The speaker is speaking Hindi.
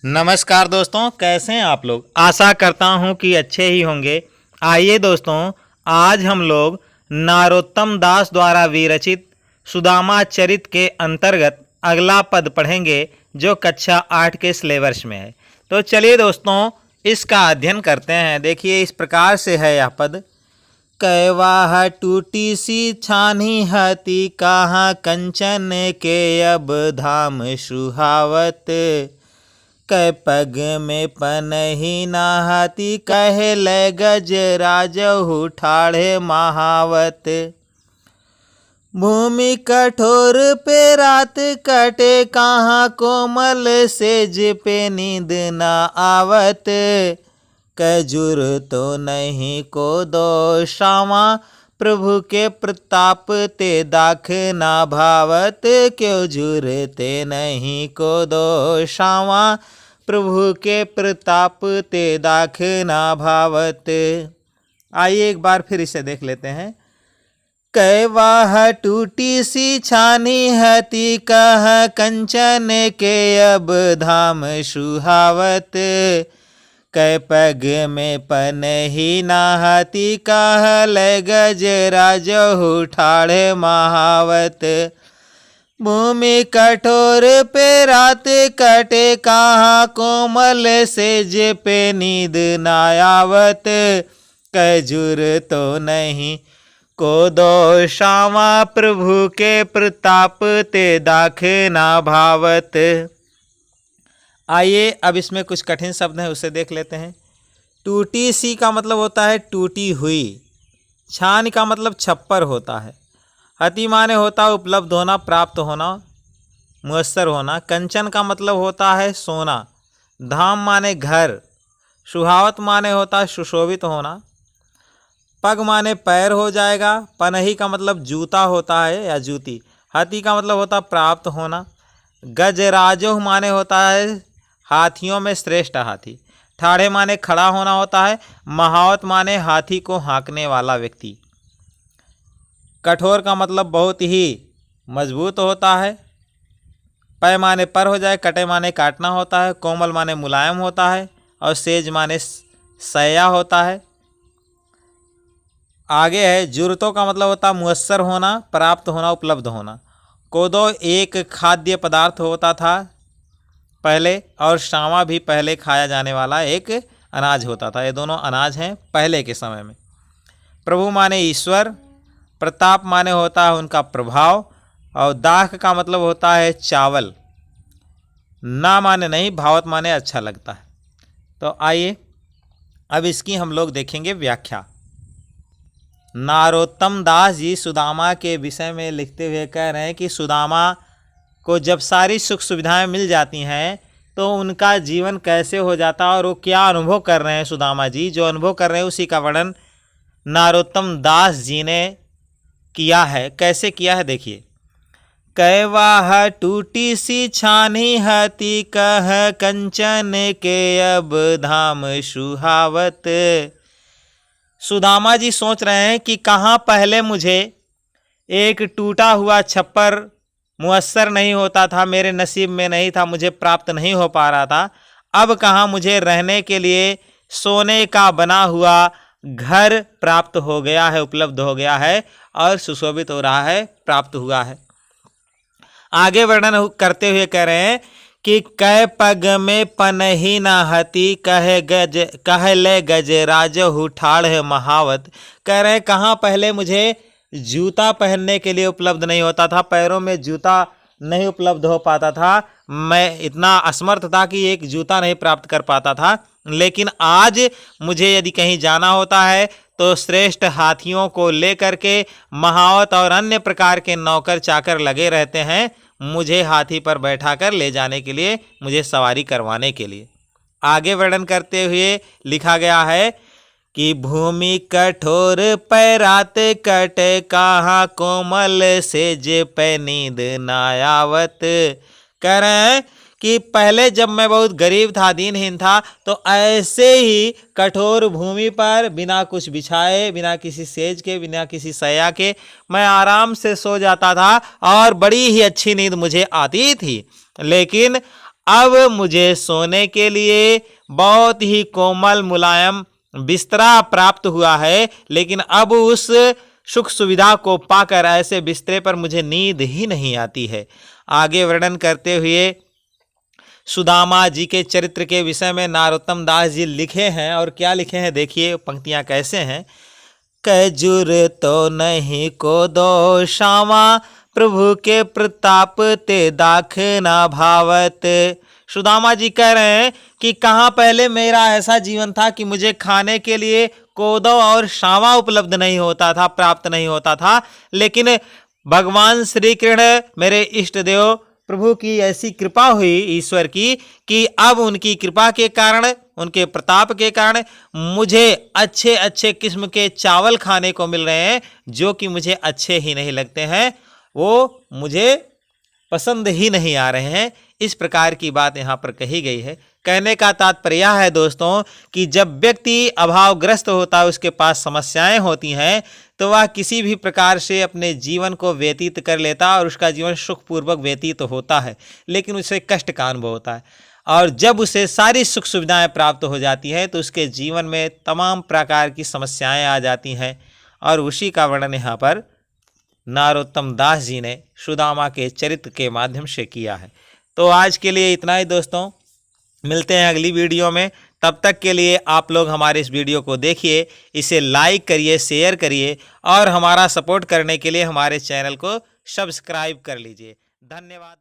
नमस्कार दोस्तों, कैसे हैं आप लोग। आशा करता हूं कि अच्छे ही होंगे। आइए दोस्तों, आज हम लोग नारोत्तम दास द्वारा विरचित सुदामा चरित के अंतर्गत अगला पद पढ़ेंगे जो कक्षा 8 के सिलेबस में है। तो चलिए दोस्तों, इसका अध्ययन करते हैं। देखिए, इस प्रकार से है यह पद। कैवाह टूटी सी छानी हती, कहाँ कंचन के अब धाम सुहावत। कै पग में पनही नहाती, कहे ले गज राजहु ठाढ़े महावत। भूमि कठोर पे रात कटे, कहाँ कोमल सेज पे नींद न आवत। कजुर तो नहीं को दोषावा, प्रभु के प्रताप ते दाख ना भावत। क्यों जुरते नहीं को दोषावा, प्रभु के प्रताप ते दाख ना भावत। आइए एक बार फिर इसे देख लेते हैं। कैवाह टूटी सी छानी हती, कह कंचन के अब धाम सुहावत। कै पग में पनही नहाती, कह ले गज राजहु ठाढ़े महावत। भूमि कठोर पे रात कटे, कहाँ कोमल सेज पे नींद न आवत। कजुर तो नहीं को दोषावा, प्रभु के प्रताप ते दाख ना भावत। आइए अब इसमें कुछ कठिन शब्द हैं, उसे देख लेते हैं। टूटी सी का मतलब होता है टूटी हुई। छान का मतलब छप्पर होता है। हति माने होता है उपलब्ध होना, प्राप्त होना, मुयस्सर होना। कंचन का मतलब होता है सोना। धाम माने घर। सुहावत माने होता है सुशोभित होना। पग माने पैर हो जाएगा। पनही का मतलब जूता होता है या जूती। हति का मतलब होता है प्राप्त होना। गजराजो माने होता है हाथियों में श्रेष्ठ हाथी। ठाढ़े माने खड़ा होना होता है। महावत माने हाथी को हाँकने वाला व्यक्ति। कठोर का मतलब बहुत ही मजबूत होता है। पै माने पर हो जाए। कटे माने काटना होता है। कोमल माने मुलायम होता है। और सेज माने सया होता है। आगे है जुरतों का मतलब होता है मुयस्सर होना, प्राप्त होना, उपलब्ध होना। कोदो एक खाद्य पदार्थ होता था पहले, और शामा भी पहले खाया जाने वाला एक अनाज होता था। ये दोनों अनाज हैं पहले के समय में। प्रभु माने ईश्वर। प्रताप माने होता है उनका प्रभाव। और दाख का मतलब होता है चावल। ना माने नहीं, भावत माने अच्छा लगता है। तो आइए अब इसकी हम लोग देखेंगे व्याख्या। नारोत्तम दास जी सुदामा के विषय में लिखते हुए कह रहे हैं कि सुदामा को जब सारी सुख सुविधाएं मिल जाती हैं तो उनका जीवन कैसे हो जाता है और वो क्या अनुभव कर रहे हैं। सुदामा जी जो अनुभव कर रहे हैं उसी का वर्णन नारोत्तम दास जी ने किया है। कैसे किया है देखिए। कैवाह टूटी सी छानी हती, कह कंचन के अब धाम सुहावत। सुदामा जी सोच रहे हैं कि कहाँ पहले मुझे एक टूटा हुआ छप्पर मुयस्सर नहीं होता था, मेरे नसीब में नहीं था, मुझे प्राप्त नहीं हो पा रहा था। अब कहाँ मुझे रहने के लिए सोने का बना हुआ घर प्राप्त हो गया है, उपलब्ध हो गया है और सुशोभित हो रहा है, प्राप्त हुआ है। आगे वर्णन करते हुए कह रहे हैं कि कै पग में पनही नहाती, कह ले गज राजहु ठाढ़े महावत। कह रहे कहाँ पहले मुझे जूता पहनने के लिए उपलब्ध नहीं होता था, पैरों में जूता नहीं उपलब्ध हो पाता था, मैं इतना असमर्थ था कि एक जूता नहीं प्राप्त कर पाता था। लेकिन आज मुझे यदि कहीं जाना होता है तो श्रेष्ठ हाथियों को लेकर के महावत और अन्य प्रकार के नौकर चाकर लगे रहते हैं मुझे हाथी पर बैठाकर ले जाने के लिए, मुझे सवारी करवाने के लिए। आगे वर्णन करते हुए लिखा गया है कि भूमि कठोर पे रात कटे, कहाँ कोमल सेज पे नींद न आवत। कह रहे हैं कि पहले जब मैं बहुत गरीब था, दीनहीन था, तो ऐसे ही कठोर भूमि पर बिना कुछ बिछाए, बिना किसी सेज के, बिना किसी सया के मैं आराम से सो जाता था और बड़ी ही अच्छी नींद मुझे आती थी। लेकिन अब मुझे सोने के लिए बहुत ही कोमल मुलायम बिस्तरा प्राप्त हुआ है, लेकिन अब उस सुख सुविधा को पाकर ऐसे बिस्तरे पर मुझे नींद ही नहीं आती है। आगे वर्णन करते हुए सुदामा जी के चरित्र के विषय में नारोत्तम दास जी लिखे हैं, और क्या लिखे हैं देखिए, पंक्तियां कैसे हैं। कजुर तो नहीं को दो शामा, प्रभु के प्रताप ते दाख ना भावत। सुदामा जी कह रहे हैं कि कहाँ पहले मेरा ऐसा जीवन था कि मुझे खाने के लिए कोदो और शामा उपलब्ध नहीं होता था, प्राप्त नहीं होता था, लेकिन भगवान श्री कृष्ण मेरे इष्ट देव प्रभु की ऐसी कृपा हुई ईश्वर की कि अब उनकी कृपा के कारण, उनके प्रताप के कारण मुझे अच्छे अच्छे किस्म के चावल खाने को मिल रहे हैं, जो कि मुझे अच्छे ही नहीं लगते हैं, वो मुझे पसंद ही नहीं आ रहे हैं। इस प्रकार की बात यहाँ पर कही गई है। कहने का तात्पर्य यह है दोस्तों कि जब व्यक्ति अभावग्रस्त होता है, उसके पास समस्याएं होती हैं, तो वह किसी भी प्रकार से अपने जीवन को व्यतीत कर लेता है और उसका जीवन सुखपूर्वक व्यतीत होता है, लेकिन उसे कष्ट का अनुभव होता है। और जब उसे सारी सुख सुविधाएं प्राप्त हो जाती हैं तो उसके जीवन में तमाम प्रकार की समस्याएं आ जाती हैं, और उसी का वर्णन यहाँ पर नारोत्तम दास जी ने सुदामा के चरित्र के माध्यम से किया है। तो आज के लिए इतना ही दोस्तों, मिलते हैं अगली वीडियो में। तब तक के लिए आप लोग हमारे इस वीडियो को देखिए, इसे लाइक करिए, शेयर करिए, और हमारा सपोर्ट करने के लिए हमारे चैनल को सब्सक्राइब कर लीजिए। धन्यवाद।